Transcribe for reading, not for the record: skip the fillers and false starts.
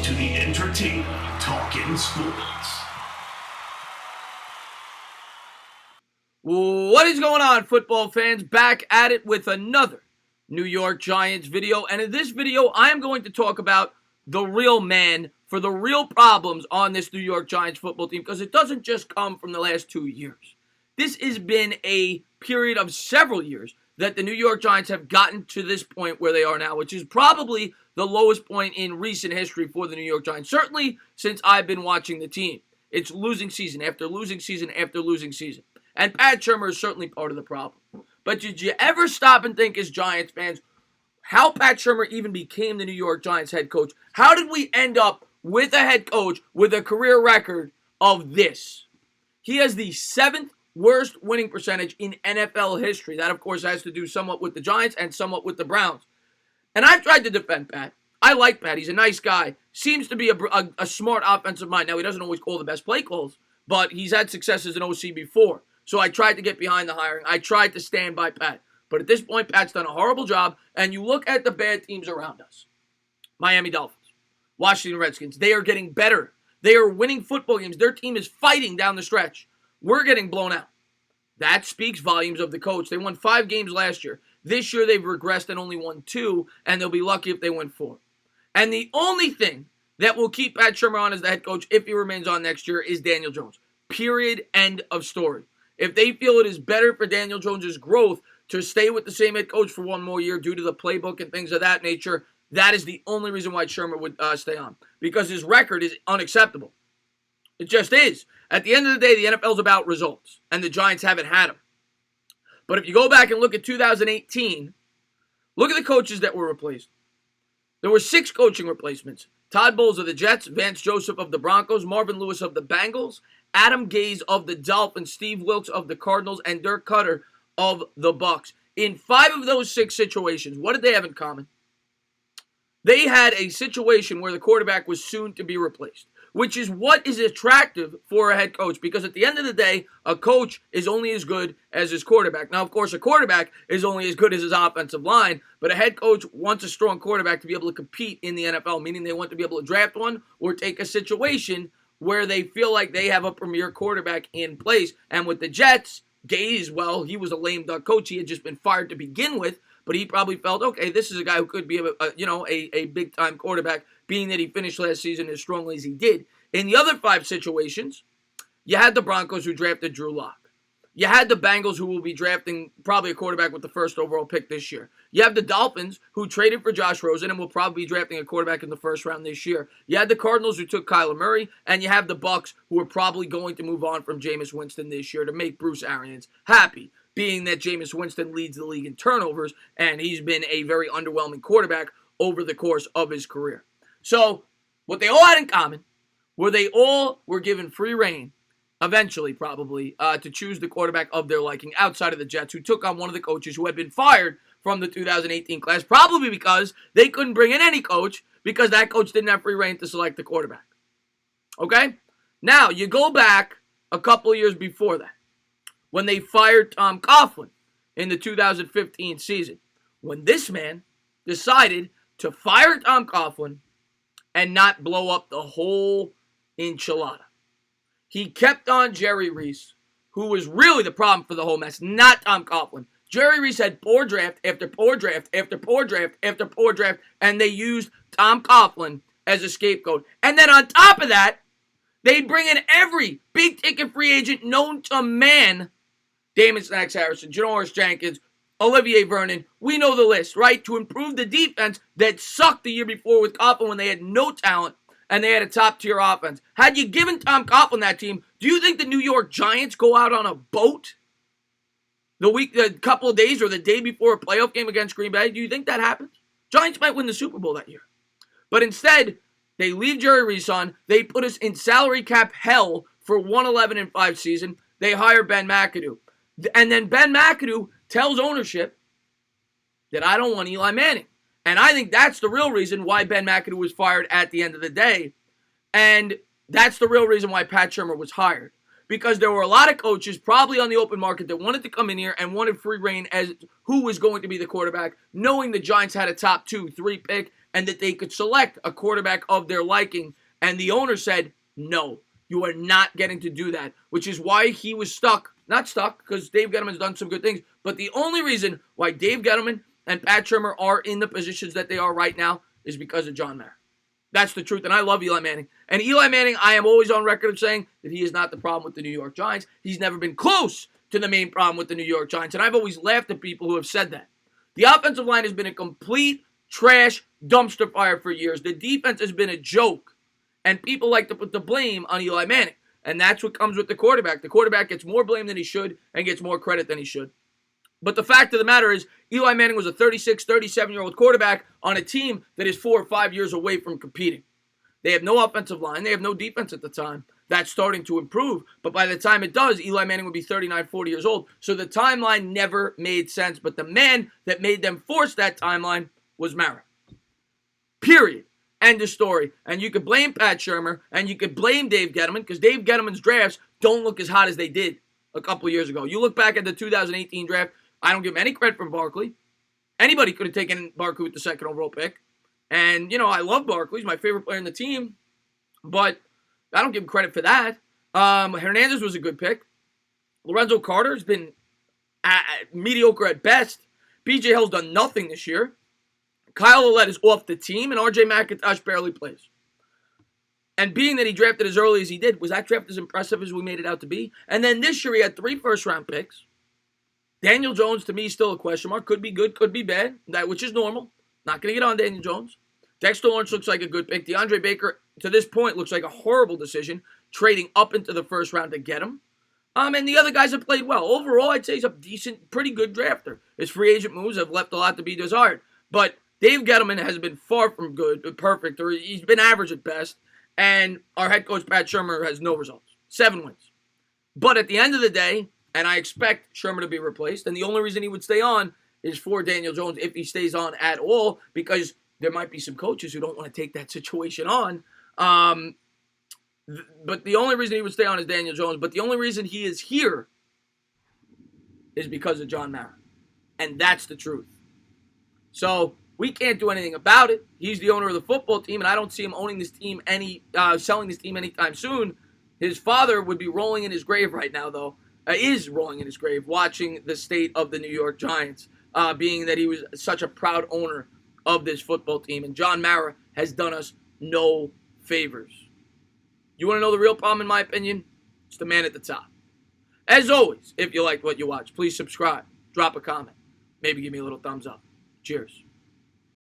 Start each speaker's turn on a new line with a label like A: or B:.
A: to the entertainer talking sports.
B: What is going on, football fans? Back at it with another New York Giants video. And in this video, I am going to talk about the real man for the real problems on this New York Giants football team, because it doesn't just come from the last 2 years. This has been a period of several years that the New York Giants have gotten to this point where they are now, which is probably the lowest point in recent history for the New York Giants, certainly since I've been watching the team. It's losing season after losing season after losing season. And Pat Shurmur is certainly part of the problem. But did you ever stop and think, as Giants fans, how Pat Shurmur even became the New York Giants head coach? How did we end up with a head coach with a career record of this? He has the 7th worst winning percentage in NFL history. That, of course, has to do somewhat with the Giants and somewhat with the Browns. And I've tried to defend Pat. I like Pat. He's a nice guy. Seems to be a smart offensive mind. Now, he doesn't always call the best play calls, but he's had success as an OC before. So I tried to get behind the hiring. I tried to stand by Pat. But at this point, Pat's done a horrible job. And you look at the bad teams around us. Miami Dolphins, Washington Redskins. They are getting better. They are winning football games. Their team is fighting down the stretch. We're getting blown out. That speaks volumes of the coach. They won 5 games last year. This year they've regressed and only won 2. And they'll be lucky if they win 4. And the only thing that will keep Pat Shurmur on as the head coach, if he remains on next year, is Daniel Jones. Period. End of story. If they feel it is better for Daniel Jones' growth to stay with the same head coach for 1 more year due to the playbook and things of that nature, that is the only reason why Shurmur would stay on. Because his record is unacceptable. It just is. At the end of the day, the NFL is about results. And the Giants haven't had them. But if you go back and look at 2018, look at the coaches that were replaced. There were 6 coaching replacements. Todd Bowles of the Jets, Vance Joseph of the Broncos, Marvin Lewis of the Bengals, Adam Gase of the Dolphins, Steve Wilkes of the Cardinals, and Dirk Cutter of the Bucs. In 5 of those 6 situations, what did they have in common? They had a situation where the quarterback was soon to be replaced, which is what is attractive for a head coach, because at the end of the day, a coach is only as good as his quarterback. Now, of course, a quarterback is only as good as his offensive line, but a head coach wants a strong quarterback to be able to compete in the NFL, meaning they want to be able to draft one or take a situation where they feel like they have a premier quarterback in place. And with the Jets, Gase, well, he was a lame duck coach. He had just been fired to begin with, but he probably felt, okay, this is a guy who could be a big-time quarterback, being that he finished last season as strongly as he did. In the other 5 situations, you had the Broncos, who drafted Drew Lock. You had the Bengals, who will be drafting probably a quarterback with the 1st overall pick this year. You have the Dolphins, who traded for Josh Rosen and will probably be drafting a quarterback in the 1st round this year. You had the Cardinals, who took Kyler Murray, and you have the Bucs, who are probably going to move on from Jameis Winston this year to make Bruce Arians happy, being that Jameis Winston leads the league in turnovers, and he's been a very underwhelming quarterback over the course of his career. So, what they all had in common were they all were given free reign, eventually probably, to choose the quarterback of their liking outside of the Jets, who took on one of the coaches who had been fired from the 2018 class, probably because they couldn't bring in any coach because that coach didn't have free reign to select the quarterback. Okay? Now, you go back a couple of years before that, when they fired Tom Coughlin in the 2015 season, when this man decided to fire Tom Coughlin and not blow up the whole enchilada. He kept on Jerry Reese, who was really the problem for the whole mess, not Tom Coughlin. Jerry Reese had poor draft after poor draft after poor draft after poor draft, and they used Tom Coughlin as a scapegoat. And then on top of that, they bring in every big-ticket free agent known to man. Damon Snacks Harrison, Janoris Jenkins, Olivier Vernon. We know the list, right? To improve the defense that sucked the year before with Coughlin when they had no talent and they had a top-tier offense. Had you given Tom Coughlin that team, do you think the New York Giants go out on a boat the couple of days or the day before a playoff game against Green Bay? Do you think that happens? Giants might win the Super Bowl that year. But instead, they leave Jerry Reese on. They put us in salary cap hell for 111-5 season. They hire Ben McAdoo. And then Ben McAdoo tells ownership that I don't want Eli Manning. And I think that's the real reason why Ben McAdoo was fired at the end of the day. And that's the real reason why Pat Shurmur was hired. Because there were a lot of coaches probably on the open market that wanted to come in here and wanted free reign as who was going to be the quarterback, knowing the Giants had a top 2, 3 pick, and that they could select a quarterback of their liking. And the owner said, no, you are not getting to do that, which is why he was stuck. Not stuck, because Dave Gettleman's done some good things, but the only reason why Dave Gettleman and Pat Shurmur are in the positions that they are right now is because of John Mara. That's the truth, and I love Eli Manning. And Eli Manning, I am always on record of saying that he is not the problem with the New York Giants. He's never been close to the main problem with the New York Giants, and I've always laughed at people who have said that. The offensive line has been a complete trash dumpster fire for years. The defense has been a joke, and people like to put the blame on Eli Manning, and that's what comes with the quarterback. The quarterback gets more blame than he should and gets more credit than he should. But the fact of the matter is, Eli Manning was a 36, 37-year-old quarterback on a team that is 4 or 5 years away from competing. They have no offensive line. They have no defense at the time. That's starting to improve. But by the time it does, Eli Manning would be 39, 40 years old. So the timeline never made sense. But the man that made them force that timeline was Mara. Period. End of story. And you could blame Pat Shurmur and you could blame Dave Gettleman because Dave Gettleman's drafts don't look as hot as they did a couple of years ago. You look back at the 2018 draft, I don't give him any credit for Barkley. Anybody could have taken Barkley with the second overall pick. And, I love Barkley. He's my favorite player in the team. But I don't give him credit for that. Hernandez was a good pick. Lorenzo Carter's been mediocre at best. B.J. Hill's done nothing this year. Kyle Ouellette is off the team, and R.J. McIntosh barely plays. And being that he drafted as early as he did, was that draft as impressive as we made it out to be? And then this year he had 3 first-round picks. Daniel Jones, to me, is still a question mark. Could be good, could be bad, which is normal. Not going to get on Daniel Jones. Dexter Lawrence looks like a good pick. DeAndre Baker, to this point, looks like a horrible decision, trading up into the first round to get him. And the other guys have played well. Overall, I'd say he's a decent, pretty good drafter. His free agent moves have left a lot to be desired. But Dave Gettleman has been far from good, perfect, or he's been average at best. And our head coach, Pat Shurmur, has no results. 7 wins. But at the end of the day, and I expect Shurmur to be replaced, and the only reason he would stay on is for Daniel Jones if he stays on at all, because there might be some coaches who don't want to take that situation on. But the only reason he would stay on is Daniel Jones. But the only reason he is here is because of John Mara. And that's the truth. So we can't do anything about it. He's the owner of the football team, and I don't see him owning this team selling this team anytime soon. His father would be rolling in his grave right now, though. Is rolling in his grave watching the state of the New York Giants, being that he was such a proud owner of this football team. And John Mara has done us no favors. You want to know the real problem, in my opinion? It's the man at the top. As always, if you liked what you watched, please subscribe, drop a comment, maybe give me a little thumbs up. Cheers.